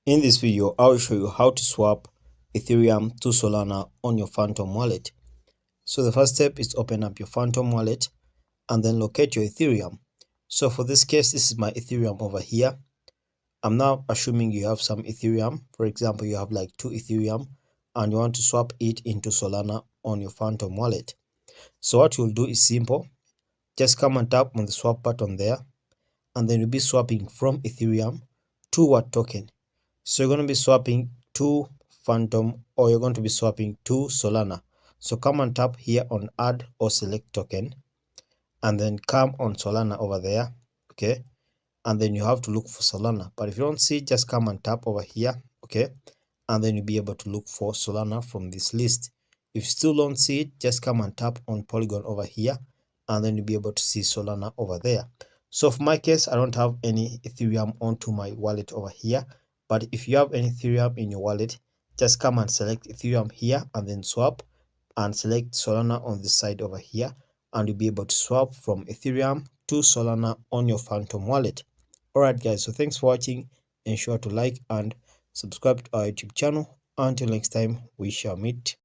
In this video, I will show you how to swap Ethereum to Solana on your Phantom wallet. So the first step is open up your Phantom wallet and then locate your Ethereum. So for this case, this is my Ethereum over here. I'm now assuming you have some Ethereum. For example, you have like 2 Ethereum and you want to swap it into Solana on your Phantom wallet. So what you'll do is simple. Just come and tap on the swap button there, and then you'll be swapping from Ethereum to what token? So you're going to be swapping to Phantom, or you're going to be swapping to Solana. So come and tap here on add or select token, and then come on Solana over there. Okay, and then you have to look for Solana, but if you don't see, just come and tap over here. Okay, and then you'll be able to look for Solana from this list. If you still don't see it, just come and tap on Polygon over here, and then you'll be able to see Solana over there. So for my case, I don't have any Ethereum onto my wallet over here, but if you have any Ethereum in your wallet, just come and select Ethereum here and then swap, and select Solana on this side over here, and you'll be able to swap from Ethereum to Solana on your Phantom wallet. Alright guys, so thanks for watching. Ensure to like and subscribe to our YouTube channel. Until next time, we shall meet.